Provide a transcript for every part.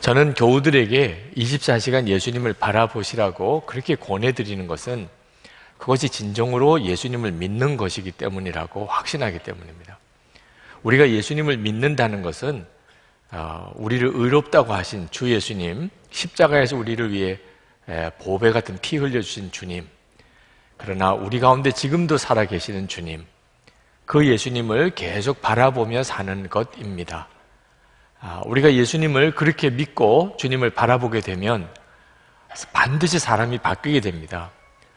저는 교우들에게 24시간 예수님을 바라보시라고 그렇게 권해드리는 것은 그것이 진정으로 예수님을 믿는 것이기 때문이라고 확신하기 때문입니다. 우리가 예수님을 믿는다는 것은 우리를 의롭다고 하신 주 예수님, 십자가에서 우리를 위해 보배 같은 피 흘려주신 주님, 그러나 우리 가운데 지금도 살아계시는 주님, 그 예수님을 계속 바라보며 사는 것입니다. 우리가 예수님을 그렇게 믿고 주님을 바라보게 되면 반드시 사람이 바뀌게 됩니다.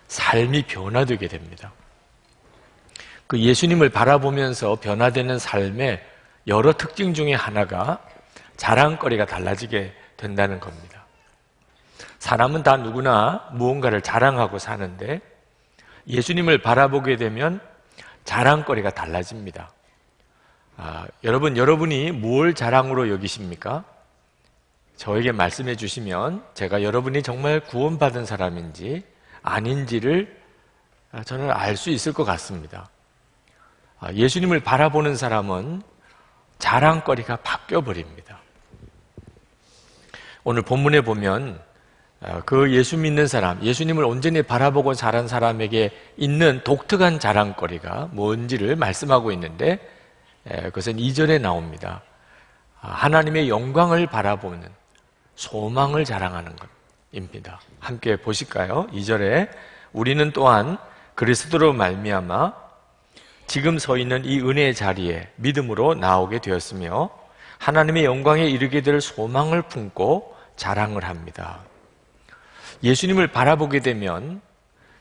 삶이 변화되게 됩니다. 그 예수님을 바라보면서 변화되는 삶의 여러 특징 중에 하나가 자랑거리가 달라지게 된다는 겁니다. 사람은 다 누구나 무언가를 자랑하고 사는데 예수님을 바라보게 되면 자랑거리가 달라집니다. 여러분이 뭘 자랑으로 여기십니까? 저에게 말씀해 주시면 제가 여러분이 정말 구원받은 사람인지 아닌지를 저는 알 수 있을 것 같습니다. 예수님을 바라보는 사람은 자랑거리가 바뀌어버립니다. 오늘 본문에 보면 그 예수 믿는 사람, 예수님을 온전히 바라보고 자란 사람에게 있는 독특한 자랑거리가 뭔지를 말씀하고 있는데 그것은 2절에 나옵니다. 하나님의 영광을 바라보는 소망을 자랑하는 것입니다. 함께 보실까요? 2절에 우리는 또한 그리스도로 말미암아 지금 서 있는 이 은혜의 자리에 믿음으로 나오게 되었으며 하나님의 영광에 이르게 될 소망을 품고 자랑을 합니다. 예수님을 바라보게 되면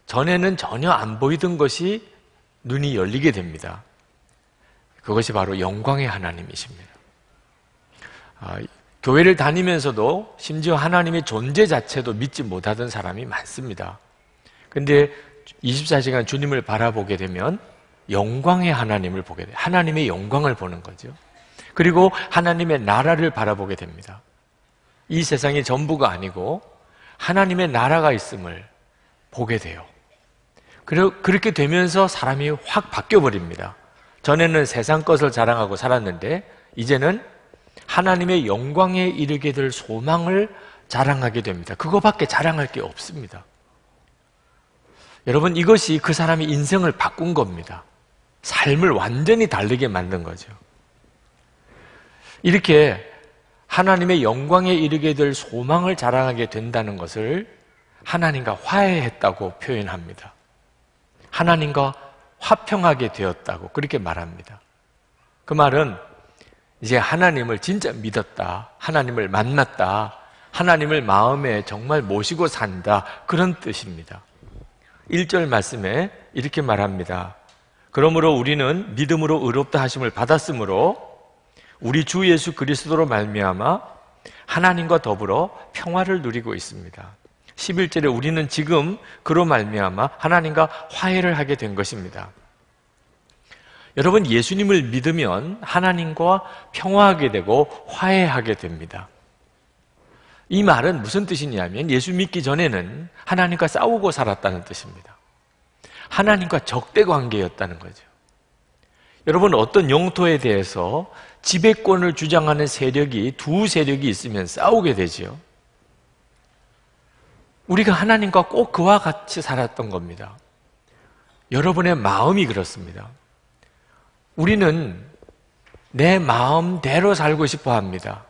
전에는 전혀 안 보이던 것이 눈이 열리게 됩니다. 그것이 바로 영광의 하나님이십니다. 교회를 다니면서도 심지어 하나님의 존재 자체도 믿지 못하던 사람이 많습니다. 그런데 24시간 주님을 바라보게 되면 영광의 하나님을 보게 돼요. 하나님의 영광을 보는 거죠. 그리고 하나님의 나라를 바라보게 됩니다. 이 세상이 전부가 아니고 하나님의 나라가 있음을 보게 돼요. 그렇게 되면서 사람이 확 바뀌어버립니다. 전에는 세상 것을 자랑하고 살았는데 이제는 하나님의 영광에 이르게 될 소망을 자랑하게 됩니다. 그거밖에 자랑할 게 없습니다. 여러분, 이것이 그 사람의 인생을 바꾼 겁니다. 삶을 완전히 다르게 만든 거죠. 이렇게 하나님의 영광에 이르게 될 소망을 자랑하게 된다는 것을 하나님과 화해했다고 표현합니다. 하나님과 화평하게 되었다고 그렇게 말합니다. 그 말은 이제 하나님을 진짜 믿었다, 하나님을 만났다, 하나님을 마음에 정말 모시고 산다, 그런 뜻입니다. 1절 말씀에 이렇게 말합니다. 그러므로 우리는 믿음으로 의롭다 하심을 받았으므로 우리 주 예수 그리스도로 말미암아 하나님과 더불어 평화를 누리고 있습니다. 11절에 우리는 지금 그로 말미암아 하나님과 화해를 하게 된 것입니다. 여러분, 예수님을 믿으면 하나님과 평화하게 되고 화해하게 됩니다. 이 말은 무슨 뜻이냐면 예수 믿기 전에는 하나님과 싸우고 살았다는 뜻입니다. 하나님과 적대 관계였다는 거죠. 여러분, 어떤 영토에 대해서 지배권을 주장하는 두 세력이 있으면 싸우게 되지요. 우리가 하나님과 꼭 그와 같이 살았던 겁니다. 여러분의 마음이 그렇습니다. 우리는 내 마음대로 살고 싶어 합니다.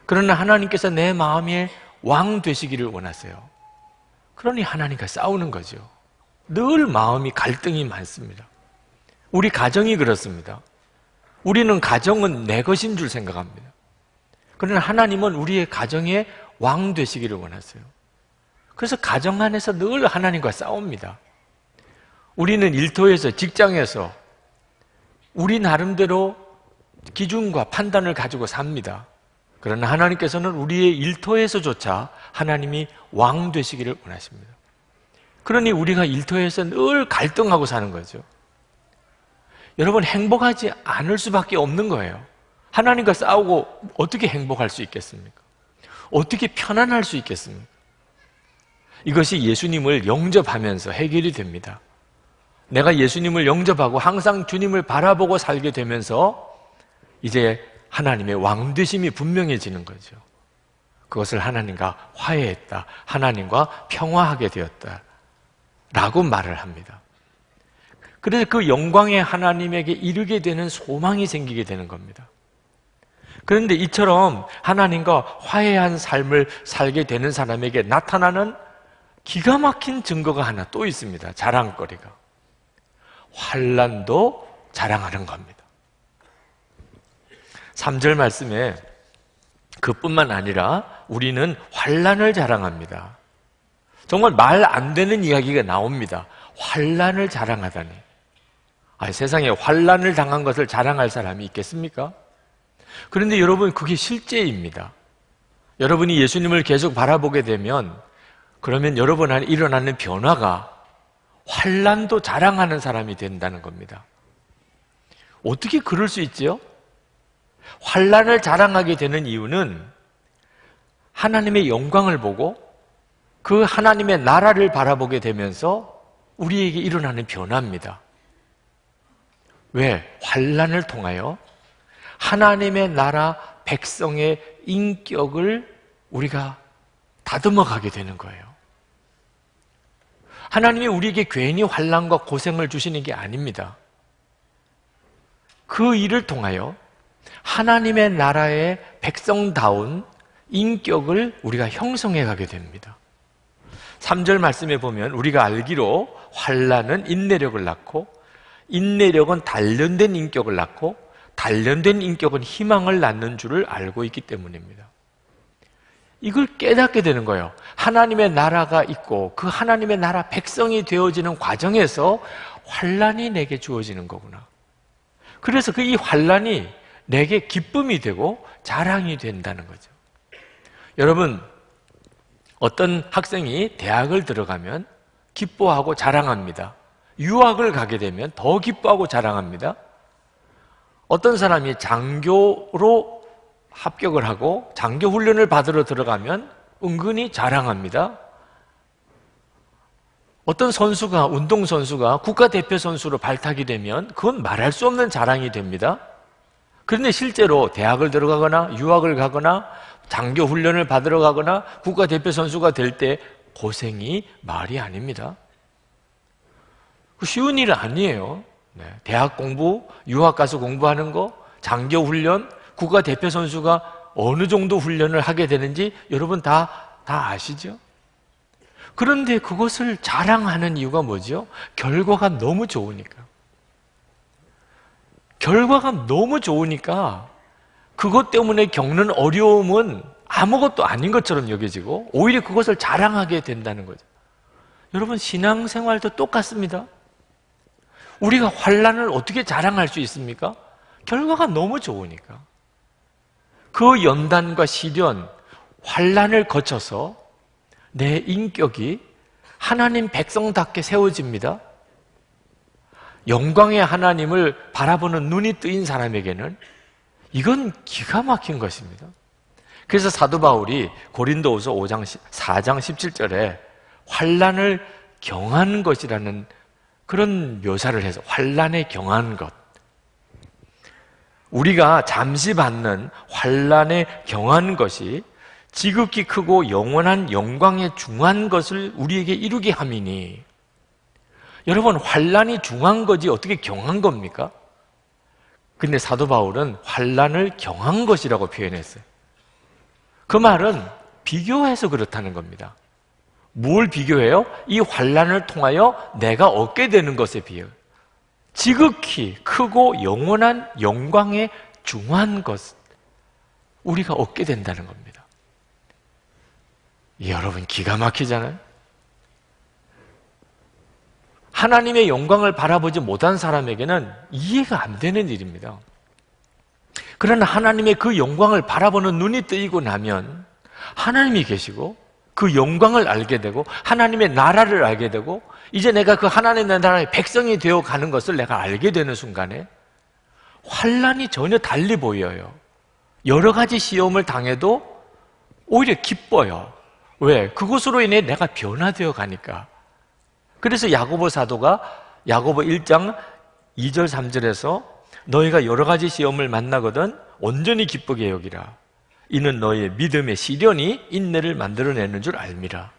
그러나 하나님께서 내 마음의 왕 되시기를 원하세요. 그러니 하나님과 싸우는 거죠. 늘 마음이 갈등이 많습니다. 우리 가정이 그렇습니다. 우리는 가정은 내 것인 줄 생각합니다. 그러나 하나님은 우리의 가정의 왕 되시기를 원하세요. 그래서 가정 안에서 늘 하나님과 싸웁니다. 우리는 일터에서, 직장에서 우리 나름대로 기준과 판단을 가지고 삽니다. 그러나 하나님께서는 우리의 일터에서조차 하나님이 왕 되시기를 원하십니다. 그러니 우리가 일터에서 늘 갈등하고 사는 거죠. 여러분, 행복하지 않을 수밖에 없는 거예요. 하나님과 싸우고 어떻게 행복할 수 있겠습니까? 어떻게 편안할 수 있겠습니까? 이것이 예수님을 영접하면서 해결이 됩니다. 내가 예수님을 영접하고 항상 주님을 바라보고 살게 되면서 이제 하나님의 왕되심이 분명해지는 거죠. 그것을 하나님과 화해했다. 하나님과 평화하게 되었다. 라고 말을 합니다. 그래서 그 영광의 하나님에게 이르게 되는 소망이 생기게 되는 겁니다. 그런데 이처럼 하나님과 화해한 삶을 살게 되는 사람에게 나타나는 기가 막힌 증거가 하나 또 있습니다. 자랑거리가. 환난도 자랑하는 겁니다. 3절 말씀에 그뿐만 아니라 우리는 환난을 자랑합니다. 정말 말 안 되는 이야기가 나옵니다. 환난을 자랑하다니. 세상에 환난을 당한 것을 자랑할 사람이 있겠습니까? 그런데 여러분, 그게 실제입니다. 여러분이 예수님을 계속 바라보게 되면 그러면 여러분 안에 일어나는 변화가 환난도 자랑하는 사람이 된다는 겁니다. 어떻게 그럴 수 있지요? 환난을 자랑하게 되는 이유는 하나님의 영광을 보고 그 하나님의 나라를 바라보게 되면서 우리에게 일어나는 변화입니다. 왜? 환난을 통하여 하나님의 나라 백성의 인격을 우리가 다듬어가게 되는 거예요. 하나님이 우리에게 괜히 환난과 고생을 주시는 게 아닙니다. 그 일을 통하여 하나님의 나라의 백성다운 인격을 우리가 형성해 가게 됩니다. 3절 말씀에 보면 우리가 알기로 환난은 인내력을 낳고 인내력은 단련된 인격을 낳고 단련된 인격은 희망을 낳는 줄을 알고 있기 때문입니다. 이걸 깨닫게 되는 거예요. 하나님의 나라가 있고 그 하나님의 나라 백성이 되어지는 과정에서 환난이 내게 주어지는 거구나. 그래서 그 이 환난이 내게 기쁨이 되고 자랑이 된다는 거죠. 여러분, 어떤 학생이 대학을 들어가면 기뻐하고 자랑합니다. 유학을 가게 되면 더 기뻐하고 자랑합니다. 어떤 사람이 장교로 합격을 하고 장교 훈련을 받으러 들어가면 은근히 자랑합니다. 어떤 선수가, 운동선수가 국가대표 선수로 발탁이 되면 그건 말할 수 없는 자랑이 됩니다. 그런데 실제로 대학을 들어가거나 유학을 가거나 장교 훈련을 받으러 가거나 국가대표 선수가 될 때 고생이 말이 아닙니다. 쉬운 일 아니에요. 대학 공부, 유학 가서 공부하는 거, 장교 훈련, 국가대표 선수가 어느 정도 훈련을 하게 되는지 여러분 다 아시죠? 그런데 그것을 자랑하는 이유가 뭐죠? 결과가 너무 좋으니까. 결과가 너무 좋으니까 그것 때문에 겪는 어려움은 아무것도 아닌 것처럼 여겨지고 오히려 그것을 자랑하게 된다는 거죠. 여러분, 신앙생활도 똑같습니다. 우리가 환난을 어떻게 자랑할 수 있습니까? 결과가 너무 좋으니까. 그 연단과 시련, 환난을 거쳐서 내 인격이 하나님 백성답게 세워집니다. 영광의 하나님을 바라보는 눈이 뜨인 사람에게는 이건 기가 막힌 것입니다. 그래서 사도 바울이 고린도후서 4장 17절에 환난을 경한 것이라는 그런 묘사를 해서 환난에 경한 것, 우리가 잠시 받는 환난에 경한 것이 지극히 크고 영원한 영광에 중한 것을 우리에게 이루게 함이니. 여러분, 환난이 중한 거지 어떻게 경한 겁니까? 근데 사도 바울은 환난을 경한 것이라고 표현했어요. 그 말은 비교해서 그렇다는 겁니다. 뭘 비교해요? 이 환난을 통하여 내가 얻게 되는 것에 비해요. 지극히 크고 영원한 영광에 중한 것, 우리가 얻게 된다는 겁니다. 여러분, 기가 막히잖아요? 하나님의 영광을 바라보지 못한 사람에게는 이해가 안 되는 일입니다. 그러나 하나님의 그 영광을 바라보는 눈이 뜨이고 나면 하나님이 계시고 그 영광을 알게 되고 하나님의 나라를 알게 되고 이제 내가 그 하나님의 나라의 백성이 되어 가는 것을 내가 알게 되는 순간에 환난이 전혀 달리 보여요. 여러 가지 시험을 당해도 오히려 기뻐요. 왜? 그것으로 인해 내가 변화되어 가니까. 그래서 야고보 사도가 야고보 1장 2절 3절에서 너희가 여러 가지 시험을 만나거든 온전히 기쁘게 여기라. 이는 너의 믿음의 시련이 인내를 만들어내는 줄 알미라.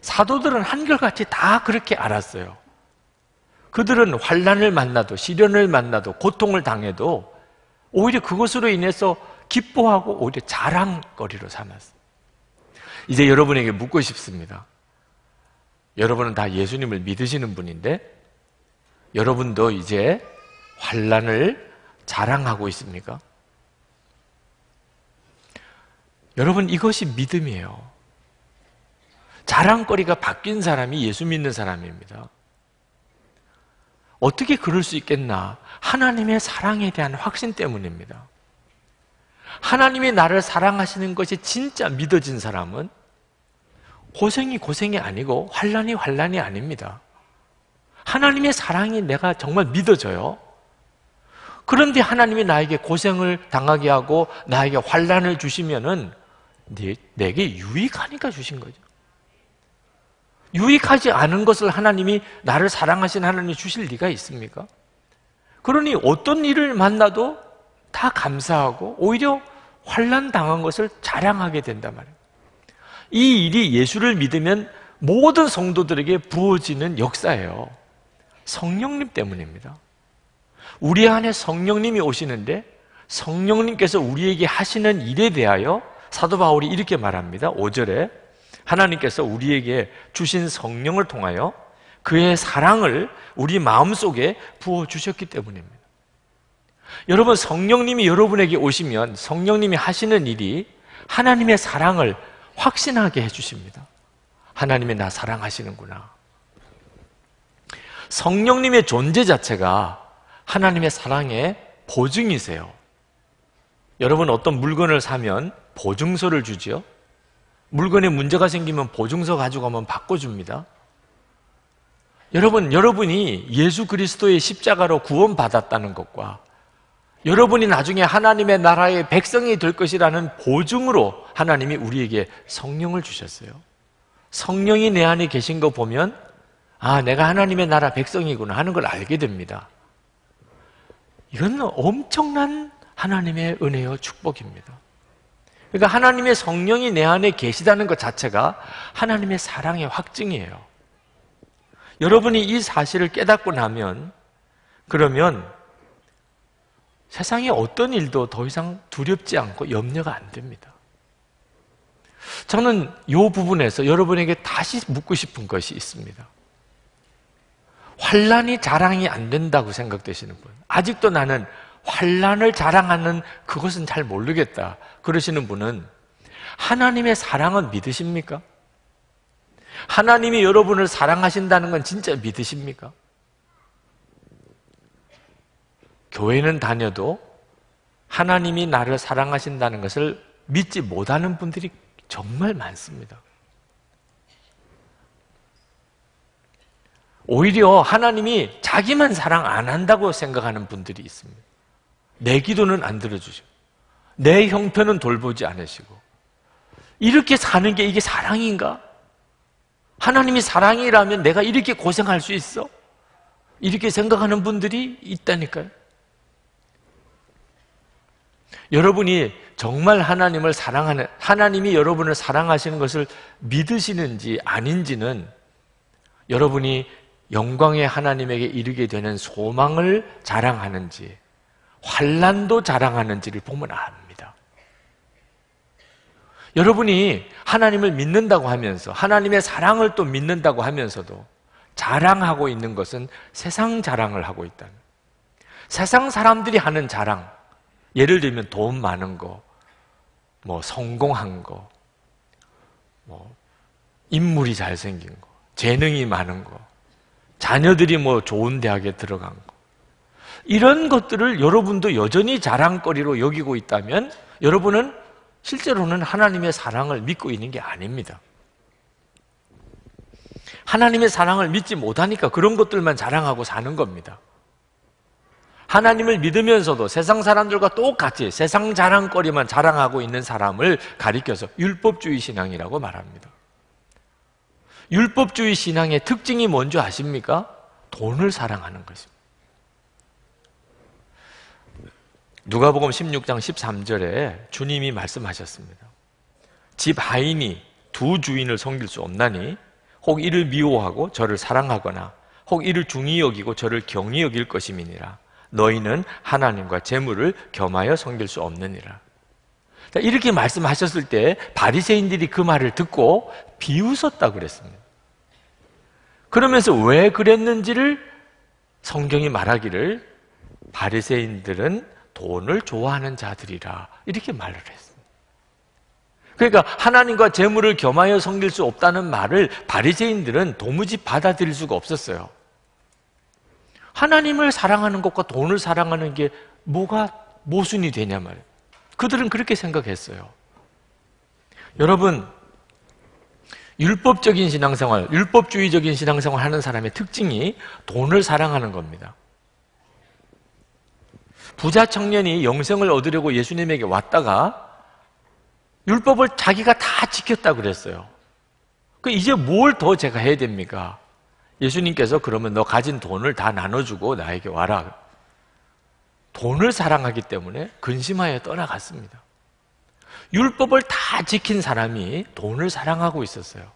사도들은 한결같이 다 그렇게 알았어요. 그들은 환난을 만나도 시련을 만나도 고통을 당해도 오히려 그것으로 인해서 기뻐하고 오히려 자랑거리로 삼았어요. 이제 여러분에게 묻고 싶습니다. 여러분은 다 예수님을 믿으시는 분인데 여러분도 이제 환난을 자랑하고 있습니까? 여러분, 이것이 믿음이에요. 자랑거리가 바뀐 사람이 예수 믿는 사람입니다. 어떻게 그럴 수 있겠나? 하나님의 사랑에 대한 확신 때문입니다. 하나님이 나를 사랑하시는 것이 진짜 믿어진 사람은 고생이 고생이 아니고 환난이 환난이 아닙니다. 하나님의 사랑이 내가 정말 믿어져요. 그런데 하나님이 나에게 고생을 당하게 하고 나에게 환난을 주시면은 내게 유익하니까 주신 거죠. 유익하지 않은 것을 하나님이, 나를 사랑하신 하나님이 주실 리가 있습니까? 그러니 어떤 일을 만나도 다 감사하고 오히려 환난 당한 것을 자랑하게 된단 말이에요. 이 일이 예수를 믿으면 모든 성도들에게 부어지는 역사예요. 성령님 때문입니다. 우리 안에 성령님이 오시는데 성령님께서 우리에게 하시는 일에 대하여 사도 바울이 이렇게 말합니다. 5절에 하나님께서 우리에게 주신 성령을 통하여 그의 사랑을 우리 마음속에 부어주셨기 때문입니다. 여러분, 성령님이 여러분에게 오시면 성령님이 하시는 일이 하나님의 사랑을 확신하게 해주십니다. 하나님이 나 사랑하시는구나. 성령님의 존재 자체가 하나님의 사랑의 보증이세요. 여러분, 어떤 물건을 사면 보증서를 주죠. 물건에 문제가 생기면 보증서 가지고 가면 바꿔줍니다. 여러분, 여러분이 예수 그리스도의 십자가로 구원받았다는 것과 여러분이 나중에 하나님의 나라의 백성이 될 것이라는 보증으로 하나님이 우리에게 성령을 주셨어요. 성령이 내 안에 계신 거 보면 아, 내가 하나님의 나라 백성이구나 하는 걸 알게 됩니다. 이건 엄청난 하나님의 은혜와 축복입니다. 그러니까 하나님의 성령이 내 안에 계시다는 것 자체가 하나님의 사랑의 확증이에요. 여러분이 이 사실을 깨닫고 나면 그러면 세상의 어떤 일도 더 이상 두렵지 않고 염려가 안 됩니다. 저는 이 부분에서 여러분에게 다시 묻고 싶은 것이 있습니다. 환난이 자랑이 안 된다고 생각되시는 분, 아직도 나는 환난을 자랑하는 그것은 잘 모르겠다 그러시는 분은 하나님의 사랑은 믿으십니까? 하나님이 여러분을 사랑하신다는 건 진짜 믿으십니까? 교회는 다녀도 하나님이 나를 사랑하신다는 것을 믿지 못하는 분들이 정말 많습니다. 오히려 하나님이 자기만 사랑 안 한다고 생각하는 분들이 있습니다. 내 기도는 안 들어주시고 내 형편은 돌보지 않으시고 이렇게 사는 게 이게 사랑인가? 하나님이 사랑이라면 내가 이렇게 고생할 수 있어? 이렇게 생각하는 분들이 있다니까요. 여러분이 정말 하나님을 사랑하는, 하나님이 여러분을 사랑하시는 것을 믿으시는지 아닌지는 여러분이 영광의 하나님에게 이르게 되는 소망을 자랑하는지 환난도 자랑하는지를 보면 압니다. 여러분이 하나님을 믿는다고 하면서 하나님의 사랑을 또 믿는다고 하면서도 자랑하고 있는 것은 세상 자랑을 하고 있다는, 세상 사람들이 하는 자랑, 예를 들면 돈 많은 거, 뭐 성공한 거, 뭐 인물이 잘생긴 거, 재능이 많은 거, 자녀들이 뭐 좋은 대학에 들어간 거, 이런 것들을 여러분도 여전히 자랑거리로 여기고 있다면 여러분은 실제로는 하나님의 사랑을 믿고 있는 게 아닙니다. 하나님의 사랑을 믿지 못하니까 그런 것들만 자랑하고 사는 겁니다. 하나님을 믿으면서도 세상 사람들과 똑같이 세상 자랑거리만 자랑하고 있는 사람을 가리켜서 율법주의 신앙이라고 말합니다. 율법주의 신앙의 특징이 뭔지 아십니까? 돈을 사랑하는 것입니다. 누가복음 16장 13절에 주님이 말씀하셨습니다. 집 하인이 두 주인을 섬길 수 없나니 혹 이를 미워하고 저를 사랑하거나 혹 이를 중히 여기고 저를 경히 여길 것임이니라. 너희는 하나님과 재물을 겸하여 섬길 수 없느니라. 자, 이렇게 말씀하셨을 때 바리새인들이 그 말을 듣고 비웃었다고 그랬습니다. 그러면서 왜 그랬는지를 성경이 말하기를 바리새인들은 돈을 좋아하는 자들이라 이렇게 말을 했습니다. 그러니까 하나님과 재물을 겸하여 섬길 수 없다는 말을 바리새인들은 도무지 받아들일 수가 없었어요. 하나님을 사랑하는 것과 돈을 사랑하는 게 뭐가 모순이 되냐 말이에요. 그들은 그렇게 생각했어요. 여러분, 율법적인 신앙생활, 율법주의적인 신앙생활 하는 사람의 특징이 돈을 사랑하는 겁니다. 부자 청년이 영생을 얻으려고 예수님에게 왔다가 율법을 자기가 다 지켰다고 그랬어요. 이제 뭘 더 제가 해야 됩니까? 예수님께서 그러면 너 가진 돈을 다 나눠주고 나에게 와라. 돈을 사랑하기 때문에 근심하여 떠나갔습니다. 율법을 다 지킨 사람이 돈을 사랑하고 있었어요.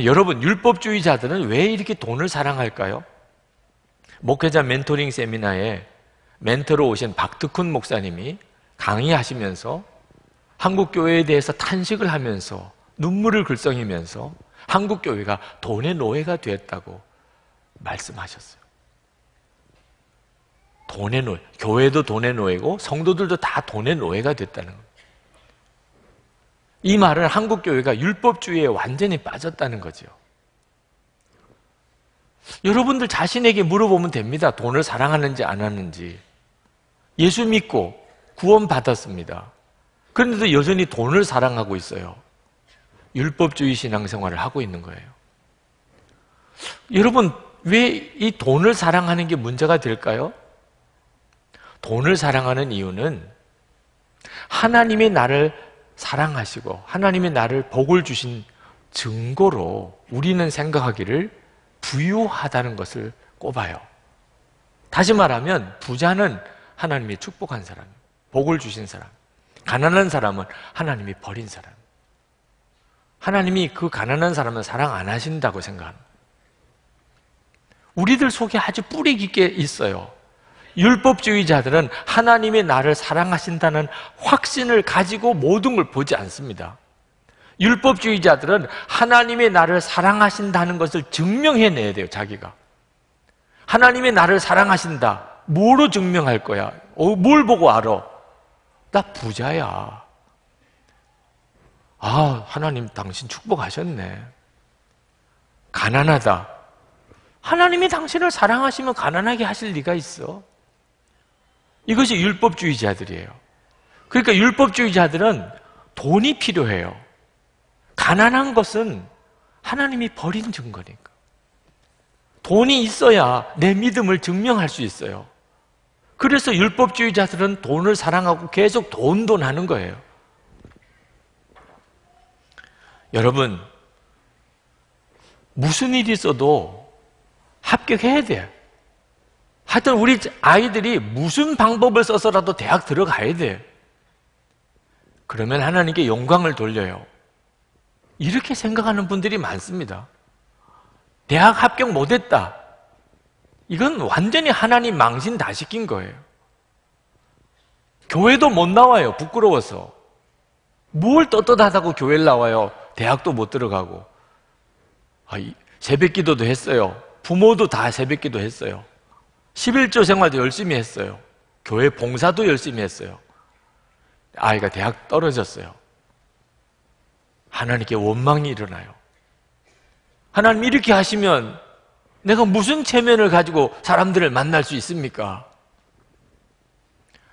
여러분, 율법주의자들은 왜 이렇게 돈을 사랑할까요? 목회자 멘토링 세미나에 멘토로 오신 박특훈 목사님이 강의하시면서 한국교회에 대해서 탄식을 하면서 눈물을 글썽이면서 한국교회가 돈의 노예가 되었다고 말씀하셨어요. 돈의 노예, 교회도 돈의 노예고 성도들도 다 돈의 노예가 됐다는 거예요. 이 말은 한국교회가 율법주의에 완전히 빠졌다는 거죠. 여러분들 자신에게 물어보면 됩니다. 돈을 사랑하는지 안 하는지. 예수 믿고 구원받았습니다. 그런데도 여전히 돈을 사랑하고 있어요. 율법주의 신앙생활을 하고 있는 거예요. 여러분, 왜 이 돈을 사랑하는 게 문제가 될까요? 돈을 사랑하는 이유는 하나님이 나를 사랑하시고 하나님이 나를 복을 주신 증거로 우리는 생각하기를 부유하다는 것을 꼽아요. 다시 말하면 부자는 하나님이 축복한 사람, 복을 주신 사람, 가난한 사람은 하나님이 버린 사람. 하나님이 그 가난한 사람은 사랑 안 하신다고 생각합니다. 우리들 속에 아주 뿌리 깊게 있어요. 율법주의자들은 하나님이 나를 사랑하신다는 확신을 가지고 모든 걸 보지 않습니다. 율법주의자들은 하나님이 나를 사랑하신다는 것을 증명해내야 돼요, 자기가. 하나님이 나를 사랑하신다. 뭐로 증명할 거야? 뭘 보고 알아? 나 부자야. 하나님 당신 축복하셨네. 가난하다. 하나님이 당신을 사랑하시면 가난하게 하실 리가 있어? 이것이 율법주의자들이에요. 그러니까 율법주의자들은 돈이 필요해요. 가난한 것은 하나님이 버린 증거니까. 돈이 있어야 내 믿음을 증명할 수 있어요. 그래서 율법주의자들은 돈을 사랑하고 계속 돈 하는 거예요. 여러분, 무슨 일이 있어도 합격해야 돼요. 하여튼 우리 아이들이 무슨 방법을 써서라도 대학 들어가야 돼요. 그러면 하나님께 영광을 돌려요. 이렇게 생각하는 분들이 많습니다. 대학 합격 못했다. 이건 완전히 하나님 망신 다 시킨 거예요. 교회도 못 나와요. 부끄러워서. 뭘 떳떳하다고 교회를 나와요. 대학도 못 들어가고. 새벽기도도 했어요. 부모도 다 새벽기도 했어요. 11조 생활도 열심히 했어요. 교회 봉사도 열심히 했어요. 아이가 대학 떨어졌어요. 하나님께 원망이 일어나요. 하나님 이렇게 하시면 내가 무슨 체면을 가지고 사람들을 만날 수 있습니까?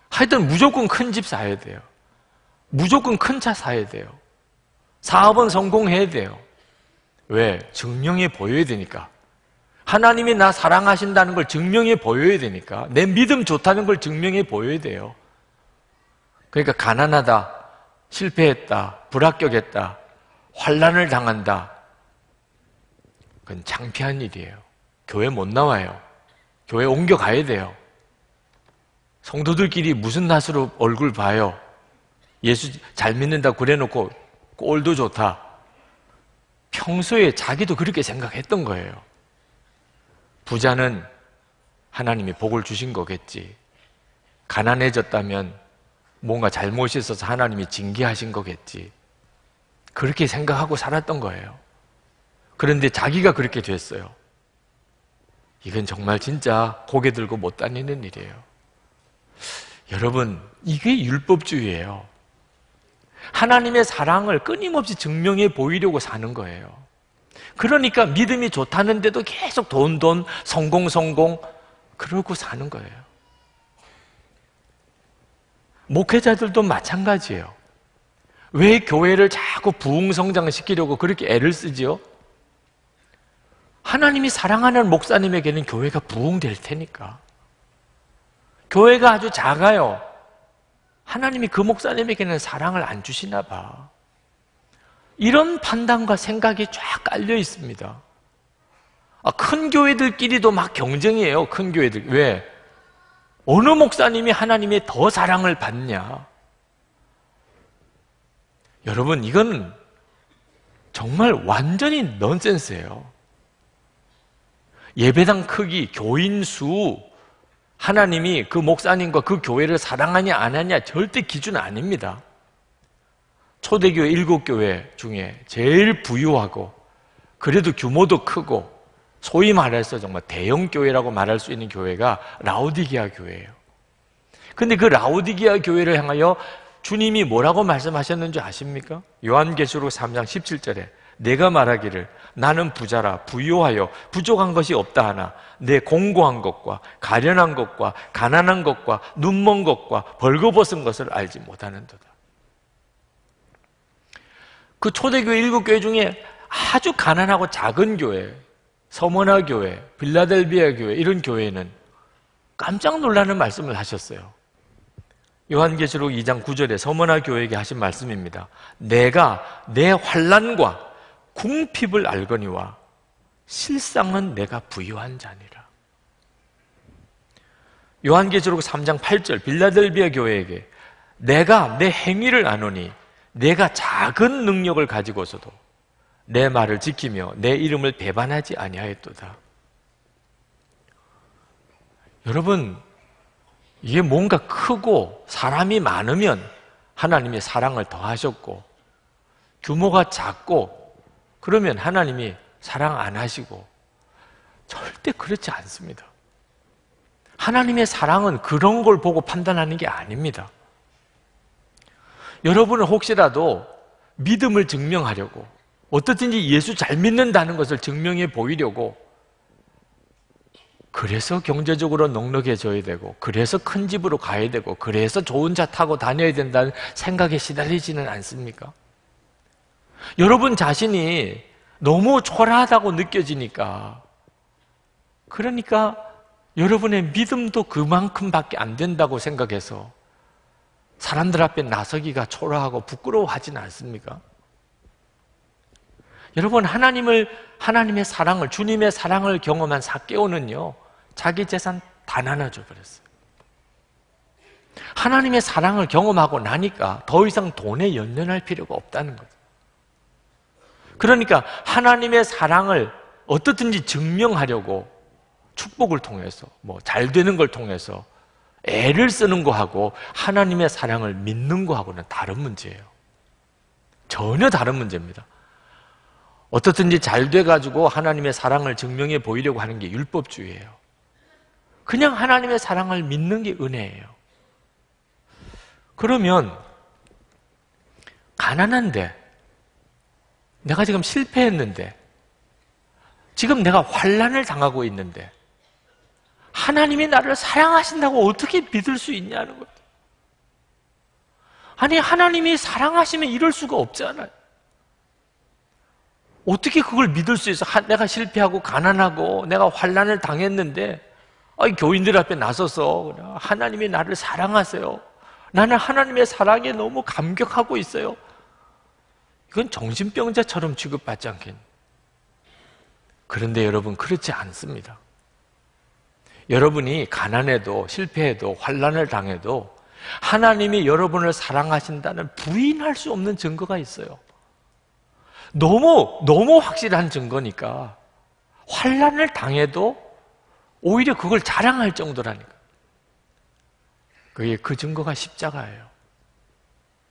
하여튼 무조건 큰 집 사야 돼요. 무조건 큰 차 사야 돼요. 사업은 성공해야 돼요. 왜? 증명해 보여야 되니까. 하나님이 나 사랑하신다는 걸 증명해 보여야 되니까. 내 믿음 좋다는 걸 증명해 보여야 돼요. 그러니까 가난하다, 실패했다, 불합격했다, 환난을 당한다. 그건 창피한 일이에요. 교회 못 나와요. 교회 옮겨가야 돼요. 성도들끼리 무슨 낯으로 얼굴 봐요? 예수 잘 믿는다고 그래놓고 꼴도 좋다. 평소에 자기도 그렇게 생각했던 거예요. 부자는 하나님이 복을 주신 거겠지. 가난해졌다면 뭔가 잘못이 있어서 하나님이 징계하신 거겠지. 그렇게 생각하고 살았던 거예요. 그런데 자기가 그렇게 됐어요. 이건 정말 진짜 고개 들고 못 다니는 일이에요. 여러분, 이게 율법주의예요. 하나님의 사랑을 끊임없이 증명해 보이려고 사는 거예요. 그러니까 믿음이 좋다는데도 계속 돈, 성공, 그러고 사는 거예요. 목회자들도 마찬가지예요. 왜 교회를 자꾸 부흥성장시키려고 그렇게 애를 쓰지요? 하나님이 사랑하는 목사님에게는 교회가 부흥될 테니까. 교회가 아주 작아요. 하나님이 그 목사님에게는 사랑을 안 주시나 봐. 이런 판단과 생각이 쫙 깔려 있습니다. 큰 교회들끼리도 막 경쟁이에요. 큰 교회들. 왜? 어느 목사님이 하나님의 더 사랑을 받냐? 여러분, 이건 정말 완전히 넌센스예요. 예배당 크기, 교인 수, 하나님이 그 목사님과 그 교회를 사랑하냐 안 하냐 절대 기준 아닙니다. 초대교회 7교회 중에 제일 부유하고 그래도 규모도 크고 소위 말해서 정말 대형 교회라고 말할 수 있는 교회가 라오디게아 교회예요. 근데 그 라오디게아 교회를 향하여 주님이 뭐라고 말씀하셨는지 아십니까? 요한계시록 3장 17절에 내가 말하기를 나는 부자라 부유하여 부족한 것이 없다 하나 내 공고한 것과 가련한 것과 가난한 것과 눈먼 것과 벌거벗은 것을 알지 못하는도다. 그 초대교회 7교회 중에 아주 가난하고 작은 교회, 서머나 교회, 빌라델비아 교회 이런 교회는 깜짝 놀라는 말씀을 하셨어요. 요한계시록 2장 9절에 서머나 교회에게 하신 말씀입니다. 내가 내 환난과 궁핍을 알거니와 실상은 내가 부유한 자니라. 요한계시록 3장 8절 빌라델비아 교회에게 내가 내 행위를 아노니 내가 작은 능력을 가지고서도 내 말을 지키며 내 이름을 배반하지 아니하였도다. 여러분, 이게 뭔가 크고 사람이 많으면 하나님이 사랑을 더하셨고 규모가 작고 그러면 하나님이 사랑 안 하시고 절대 그렇지 않습니다. 하나님의 사랑은 그런 걸 보고 판단하는 게 아닙니다. 여러분은 혹시라도 믿음을 증명하려고 어떻든지 예수 잘 믿는다는 것을 증명해 보이려고 그래서 경제적으로 넉넉해져야 되고 그래서 큰 집으로 가야 되고 그래서 좋은 차 타고 다녀야 된다는 생각에 시달리지는 않습니까? 여러분 자신이 너무 초라하다고 느껴지니까 그러니까 여러분의 믿음도 그만큼밖에 안 된다고 생각해서 사람들 앞에 나서기가 초라하고 부끄러워하지는 않습니까? 여러분 하나님의 사랑을 주님의 사랑을 경험한 삭개오는요 자기 재산 다 나눠줘 버렸어요. 하나님의 사랑을 경험하고 나니까 더 이상 돈에 연연할 필요가 없다는 거죠. 그러니까 하나님의 사랑을 어떻든지 증명하려고 축복을 통해서 잘 되는 걸 통해서 애를 쓰는 거하고 하나님의 사랑을 믿는 거하고는 다른 문제예요. 전혀 다른 문제입니다. 어떻든지 잘 돼가지고 하나님의 사랑을 증명해 보이려고 하는 게 율법주의예요. 그냥 하나님의 사랑을 믿는 게 은혜예요. 그러면 가난한데 내가 지금 실패했는데 지금 내가 환난을 당하고 있는데 하나님이 나를 사랑하신다고 어떻게 믿을 수 있냐는 거예요. 아니 하나님이 사랑하시면 이럴 수가 없잖아요. 어떻게 그걸 믿을 수 있어? 내가 실패하고 가난하고 내가 환난을 당했는데 교인들 앞에 나서서 하나님이 나를 사랑하세요. 나는 하나님의 사랑에 너무 감격하고 있어요. 이건 정신병자처럼 취급받지 않겠니? 그런데 여러분 그렇지 않습니다. 여러분이 가난해도 실패해도 환난을 당해도 하나님이 여러분을 사랑하신다는 부인할 수 없는 증거가 있어요. 너무 확실한 증거니까 환난을 당해도 오히려 그걸 자랑할 정도라니까. 그게 그 증거가 십자가예요.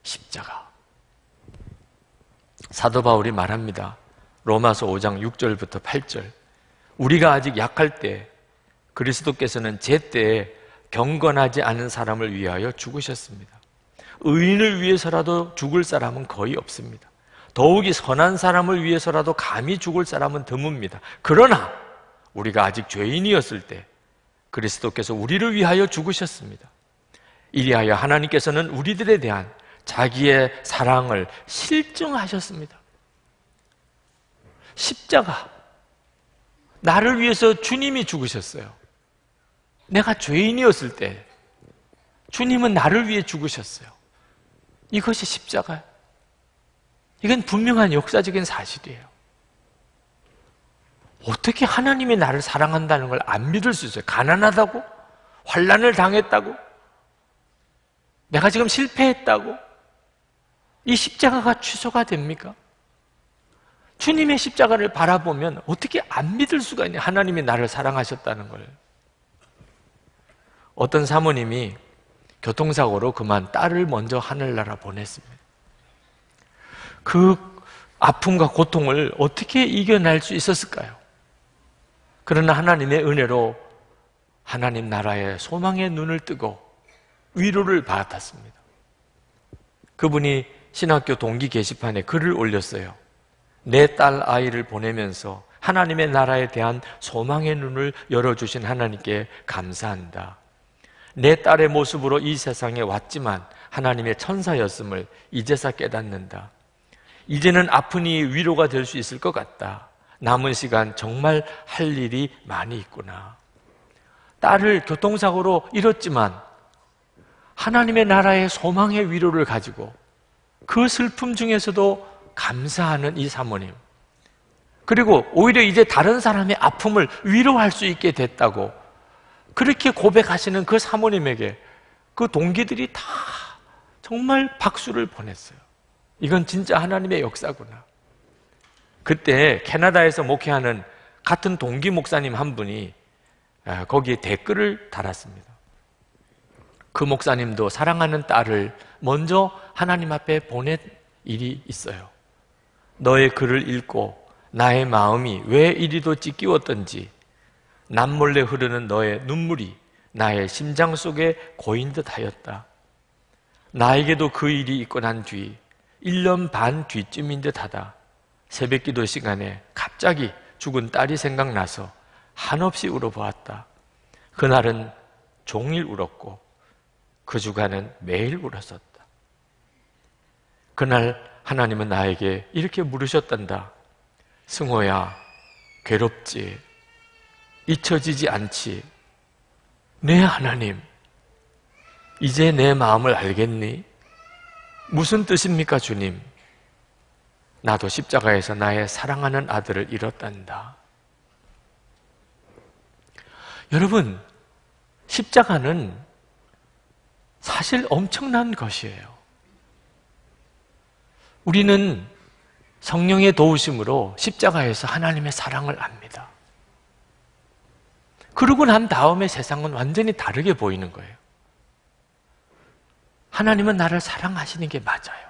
십자가. 사도 바울이 말합니다. 로마서 5장 6절부터 8절. 우리가 아직 약할 때 그리스도께서는 제때에 경건하지 않은 사람을 위하여 죽으셨습니다. 의인을 위해서라도 죽을 사람은 거의 없습니다. 더욱이 선한 사람을 위해서라도 감히 죽을 사람은 드뭅니다. 그러나 우리가 아직 죄인이었을 때 그리스도께서 우리를 위하여 죽으셨습니다. 이리하여 하나님께서는 우리들에 대한 자기의 사랑을 실증하셨습니다. 십자가. 나를 위해서 주님이 죽으셨어요. 내가 죄인이었을 때 주님은 나를 위해 죽으셨어요. 이것이 십자가예요. 이건 분명한 역사적인 사실이에요. 어떻게 하나님이 나를 사랑한다는 걸 안 믿을 수 있어요? 가난하다고? 환난을 당했다고? 내가 지금 실패했다고? 이 십자가가 취소가 됩니까? 주님의 십자가를 바라보면 어떻게 안 믿을 수가 있냐? 하나님이 나를 사랑하셨다는 걸. 어떤 사모님이 교통사고로 그만 딸을 먼저 하늘나라 보냈습니다. 그 아픔과 고통을 어떻게 이겨낼 수 있었을까요? 그러나 하나님의 은혜로 하나님 나라의 소망의 눈을 뜨고 위로를 받았습니다. 그분이 신학교 동기 게시판에 글을 올렸어요. 내 딸 아이를 보내면서 하나님의 나라에 대한 소망의 눈을 열어주신 하나님께 감사한다. 내 딸의 모습으로 이 세상에 왔지만 하나님의 천사였음을 이제서 깨닫는다. 이제는 아프니 위로가 될 수 있을 것 같다. 남은 시간 정말 할 일이 많이 있구나. 딸을 교통사고로 잃었지만 하나님의 나라의 소망의 위로를 가지고 그 슬픔 중에서도 감사하는 이 사모님. 그리고 오히려 이제 다른 사람의 아픔을 위로할 수 있게 됐다고 그렇게 고백하시는 그 사모님에게 그 동기들이 다 정말 박수를 보냈어요. 이건 진짜 하나님의 역사구나. 그때 캐나다에서 목회하는 같은 동기 목사님 한 분이 거기에 댓글을 달았습니다. 그 목사님도 사랑하는 딸을 먼저 하나님 앞에 보낸 일이 있어요. 너의 글을 읽고 나의 마음이 왜 이리도 찢기웠던지 남몰래 흐르는 너의 눈물이 나의 심장 속에 고인 듯 하였다. 나에게도 그 일이 있고 난 뒤 1년 반 뒤쯤인 듯 하다. 새벽기도 시간에 갑자기 죽은 딸이 생각나서 한없이 울어보았다. 그날은 종일 울었고 그 주간은 매일 울었었다. 그날 하나님은 나에게 이렇게 물으셨단다. 승호야, 괴롭지? 잊혀지지 않지? 네, 하나님. 이제 내 마음을 알겠니? 무슨 뜻입니까, 주님? 나도 십자가에서 나의 사랑하는 아들을 잃었단다. 여러분, 십자가는 사실 엄청난 것이에요. 우리는 성령의 도우심으로 십자가에서 하나님의 사랑을 압니다. 그러고 난 다음에 세상은 완전히 다르게 보이는 거예요. 하나님은 나를 사랑하시는 게 맞아요.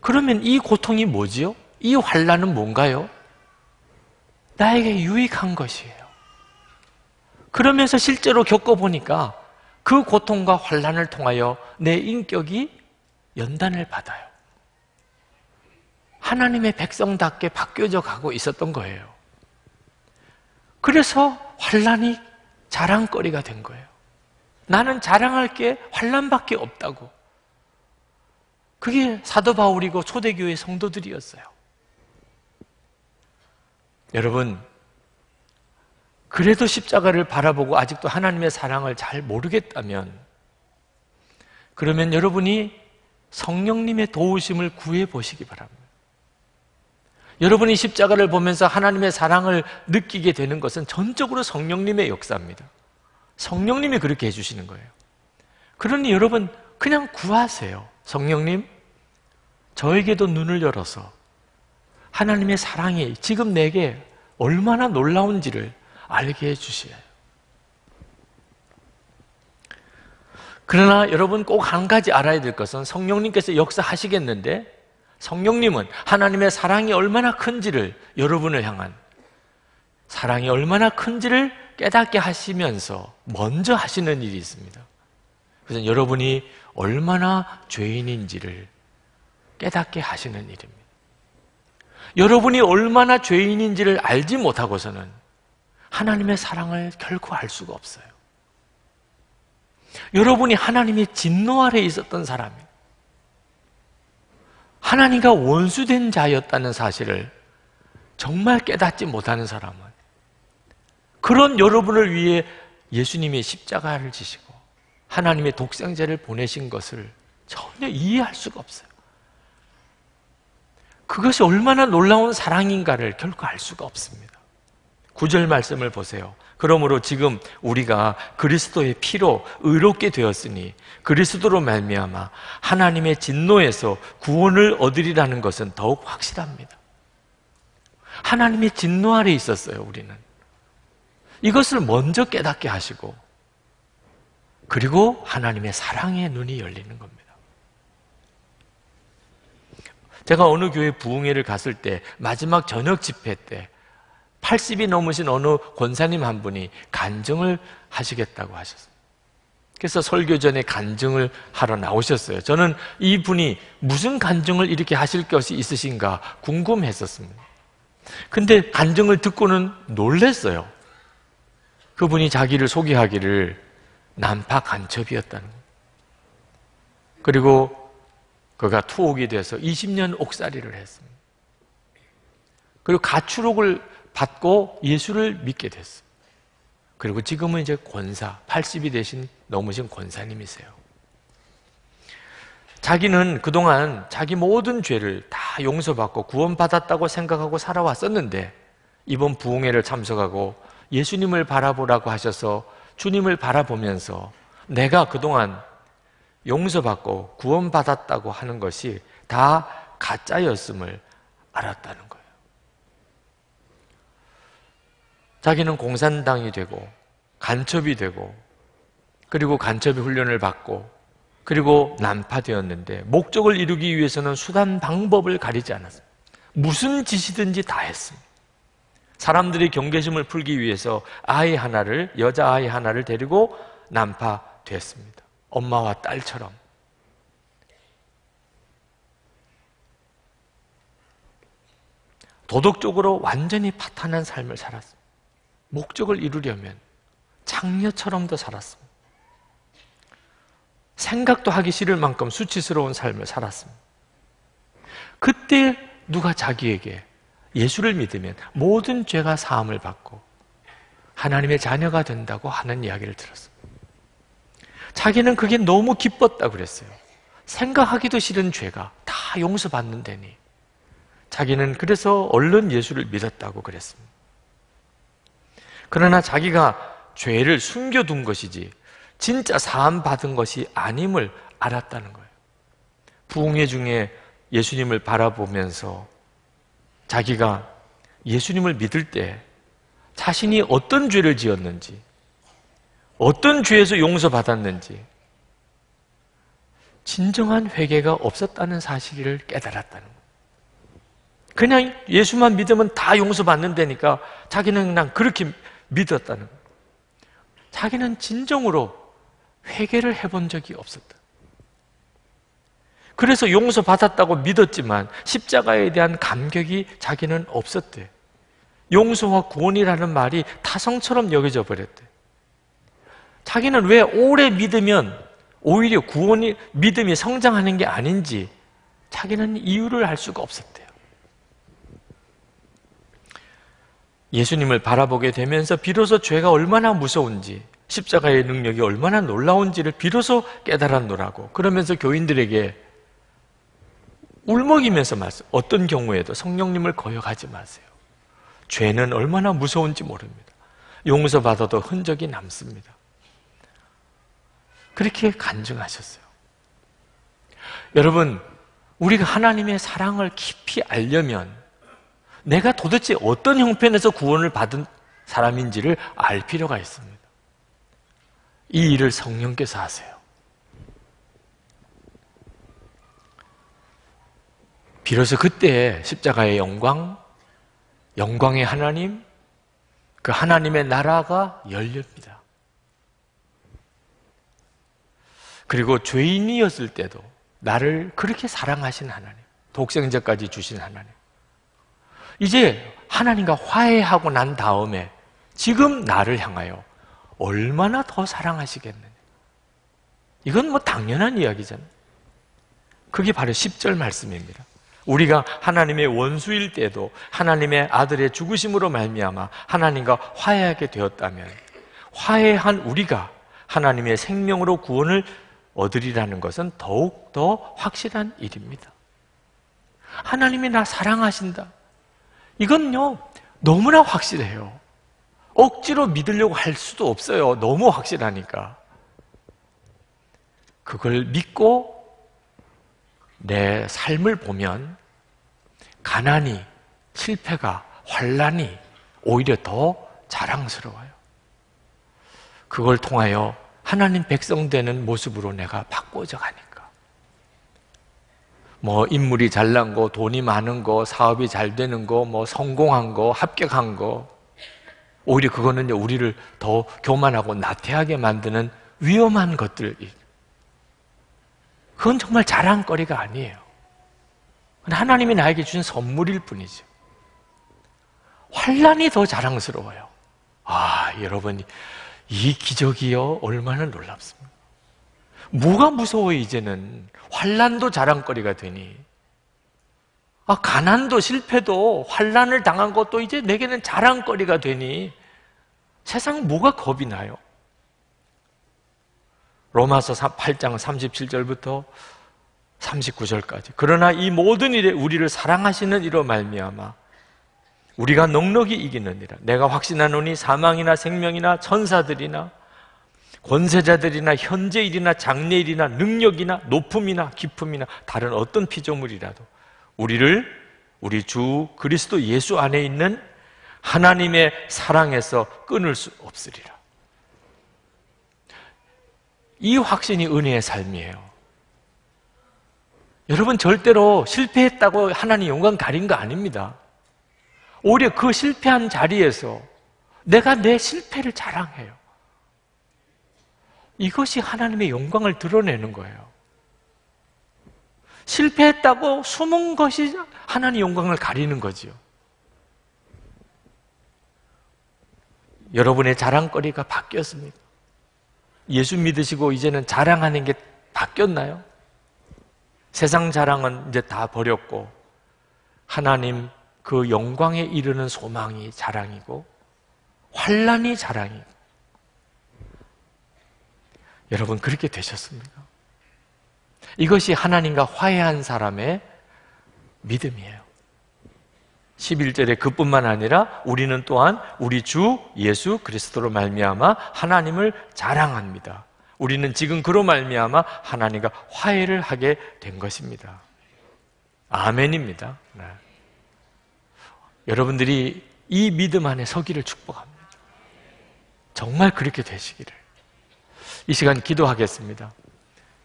그러면 이 고통이 뭐지요? 이 환난은 뭔가요? 나에게 유익한 것이에요. 그러면서 실제로 겪어보니까 그 고통과 환난을 통하여 내 인격이 연단을 받아요. 하나님의 백성답게 바뀌어져 가고 있었던 거예요. 그래서 환난이 자랑거리가 된 거예요. 나는 자랑할 게 환난밖에 없다고. 그게 사도 바울이고 초대교회 성도들이었어요. 여러분, 그래도 십자가를 바라보고 아직도 하나님의 사랑을 잘 모르겠다면, 그러면 여러분이 성령님의 도우심을 구해 보시기 바랍니다. 여러분이 십자가를 보면서 하나님의 사랑을 느끼게 되는 것은 전적으로 성령님의 역사입니다. 성령님이 그렇게 해주시는 거예요. 그러니 여러분 그냥 구하세요. 성령님, 저에게도 눈을 열어서 하나님의 사랑이 지금 내게 얼마나 놀라운지를 알게 해주시어요. 그러나 여러분 꼭 한 가지 알아야 될 것은 성령님께서 역사하시겠는데 성령님은 하나님의 사랑이 얼마나 큰지를, 여러분을 향한 사랑이 얼마나 큰지를 깨닫게 하시면서 먼저 하시는 일이 있습니다. 그래서 여러분이 얼마나 죄인인지를 깨닫게 하시는 일입니다. 여러분이 얼마나 죄인인지를 알지 못하고서는 하나님의 사랑을 결코 알 수가 없어요. 여러분이 하나님의 진노 아래 있었던 사람이에요. 하나님과 원수된 자였다는 사실을 정말 깨닫지 못하는 사람은 그런 여러분을 위해 예수님이 십자가를 지시고 하나님의 독생자를 보내신 것을 전혀 이해할 수가 없어요. 그것이 얼마나 놀라운 사랑인가를 결코 알 수가 없습니다. 9절 말씀을 보세요. 그러므로 지금 우리가 그리스도의 피로 의롭게 되었으니 그리스도로 말미암아 하나님의 진노에서 구원을 얻으리라는 것은 더욱 확실합니다. 하나님의 진노 아래 있었어요, 우리는. 이것을 먼저 깨닫게 하시고 그리고 하나님의 사랑의 눈이 열리는 겁니다. 제가 어느 교회 부흥회를 갔을 때 마지막 저녁 집회 때 80이 넘으신 어느 권사님 한 분이 간증을 하시겠다고 하셨어요. 그래서 설교 전에 간증을 하러 나오셨어요. 저는 이분이 무슨 간증을 이렇게 하실 것이 있으신가 궁금했었습니다. 근데 간증을 듣고는 놀랐어요. 그분이 자기를 소개하기를 난파 간첩이었다는 거예요. 그리고 그가 투옥이 돼서 20년 옥살이를 했습니다. 그리고 가출옥을 받고 예수를 믿게 됐어요. 그리고 지금은 이제 권사, 80이 되신 넘으신 권사님이세요. 자기는 그동안 자기 모든 죄를 다 용서받고 구원받았다고 생각하고 살아왔었는데 이번 부흥회를 참석하고 예수님을 바라보라고 하셔서 주님을 바라보면서 내가 그동안 용서받고 구원받았다고 하는 것이 다 가짜였음을 알았다는 거예요. 자기는 공산당이 되고 간첩이 되고 그리고 간첩의 훈련을 받고 그리고 난파되었는데 목적을 이루기 위해서는 수단 방법을 가리지 않았습니다. 무슨 짓이든지 다 했습니다. 사람들의 경계심을 풀기 위해서 아이 하나를, 여자아이 하나를 데리고 난파됐습니다. 엄마와 딸처럼. 도덕적으로 완전히 파탄한 삶을 살았습니다. 목적을 이루려면 장녀처럼도 살았습니다. 생각도 하기 싫을 만큼 수치스러운 삶을 살았습니다. 그때 누가 자기에게 예수를 믿으면 모든 죄가 사함을 받고 하나님의 자녀가 된다고 하는 이야기를 들었습니다. 자기는 그게 너무 기뻤다고 그랬어요. 생각하기도 싫은 죄가 다 용서받는다니. 자기는 그래서 얼른 예수를 믿었다고 그랬습니다. 그러나 자기가 죄를 숨겨둔 것이지 진짜 사함 받은 것이 아님을 알았다는 거예요. 부흥회 중에 예수님을 바라보면서 자기가 예수님을 믿을 때 자신이 어떤 죄를 지었는지, 어떤 죄에서 용서받았는지 진정한 회개가 없었다는 사실을 깨달았다는 거예요. 그냥 예수만 믿으면 다 용서받는다니까 자기는 그냥 그렇게 믿었다는 거예요. 자기는 진정으로 회개를 해본 적이 없었다. 그래서 용서받았다고 믿었지만 십자가에 대한 감격이 자기는 없었대. 용서와 구원이라는 말이 타성처럼 여겨져 버렸대. 자기는 왜 오래 믿으면 오히려 구원이, 믿음이 성장하는 게 아닌지 자기는 이유를 알 수가 없었대요. 예수님을 바라보게 되면서 비로소 죄가 얼마나 무서운지, 십자가의 능력이 얼마나 놀라운지를 비로소 깨달았노라고. 그러면서 교인들에게 울먹이면서 말씀. 어떤 경우에도 성령님을 거역하지 마세요. 죄는 얼마나 무서운지 모릅니다. 용서받아도 흔적이 남습니다. 그렇게 간증하셨어요. 여러분, 우리가 하나님의 사랑을 깊이 알려면 내가 도대체 어떤 형편에서 구원을 받은 사람인지를 알 필요가 있습니다. 이 일을 성령께서 하세요. 비로소 그때 십자가의 영광, 영광의 하나님, 그 하나님의 나라가 열립니다. 그리고 죄인이었을 때도 나를 그렇게 사랑하신 하나님, 독생자까지 주신 하나님, 이제 하나님과 화해하고 난 다음에 지금 나를 향하여 얼마나 더 사랑하시겠느냐. 이건 뭐 당연한 이야기잖아요. 그게 바로 10절 말씀입니다. 우리가 하나님의 원수일 때도 하나님의 아들의 죽으심으로 말미암아 하나님과 화해하게 되었다면 화해한 우리가 하나님의 생명으로 구원을 얻으리라는 것은 더욱 더 확실한 일입니다. 하나님이 나 사랑하신다. 이건요, 너무나 확실해요. 억지로 믿으려고 할 수도 없어요. 너무 확실하니까. 그걸 믿고 내 삶을 보면 가난이, 실패가, 환난이 오히려 더 자랑스러워요. 그걸 통하여 하나님 백성 되는 모습으로 내가 바꿔져 가니까. 뭐 인물이 잘난 거, 돈이 많은 거, 사업이 잘 되는 거, 뭐 성공한 거, 합격한 거, 오히려 그거는 우리를 더 교만하고 나태하게 만드는 위험한 것들이. 그건 정말 자랑거리가 아니에요. 하나님이 나에게 주신 선물일 뿐이죠. 환난이 더 자랑스러워요. 아, 여러분, 이 기적이요 얼마나 놀랍습니까? 뭐가 무서워요? 이제는 환난도 자랑거리가 되니, 가난도 실패도 환난을 당한 것도 이제 내게는 자랑거리가 되니 세상 뭐가 겁이 나요? 로마서 8장 37절부터 39절까지. 그러나 이 모든 일에 우리를 사랑하시는 이로 말미암아 우리가 넉넉히 이기느니라. 내가 확신하노니 사망이나 생명이나 천사들이나 권세자들이나 현재일이나 장래일이나 능력이나 높음이나 깊음이나 다른 어떤 피조물이라도 우리를 우리 주 그리스도 예수 안에 있는 하나님의 사랑에서 끊을 수 없으리라. 이 확신이 은혜의 삶이에요. 여러분, 절대로 실패했다고 하나님 영광 가린 거 아닙니다. 오히려 그 실패한 자리에서 내가 내 실패를 자랑해요. 이것이 하나님의 영광을 드러내는 거예요. 실패했다고 숨은 것이 하나님의 영광을 가리는 거지요. 여러분의 자랑거리가 바뀌었습니까? 예수 믿으시고 이제는 자랑하는 게 바뀌었나요? 세상 자랑은 이제 다 버렸고 하나님 그 영광에 이르는 소망이 자랑이고 환난이 자랑이고. 여러분, 그렇게 되셨습니까? 이것이 하나님과 화해한 사람의 믿음이에요. 11절에 그뿐만 아니라 우리는 또한 우리 주 예수 그리스도로 말미암아 하나님을 자랑합니다. 우리는 지금 그로 말미암아 하나님과 화해를 하게 된 것입니다. 아멘입니다. 네. 여러분들이 이 믿음 안에 서기를 축복합니다. 정말 그렇게 되시기를. 이 시간 기도하겠습니다.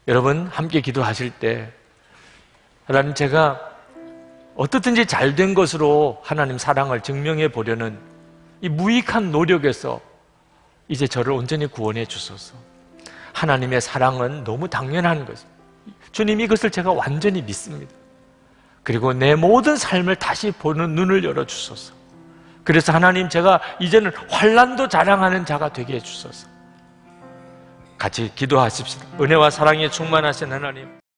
여러분 함께 기도하실 때 하나님, 제가 어떻든지 잘된 것으로 하나님 사랑을 증명해 보려는 이 무익한 노력에서 이제 저를 온전히 구원해 주소서. 하나님의 사랑은 너무 당연한 것입니다. 주님, 이것을 제가 완전히 믿습니다. 그리고 내 모든 삶을 다시 보는 눈을 열어주소서. 그래서 하나님, 제가 이제는 환난도 자랑하는 자가 되게 해주소서. 같이 기도하십시다. 은혜와 사랑에 충만하신 하나님,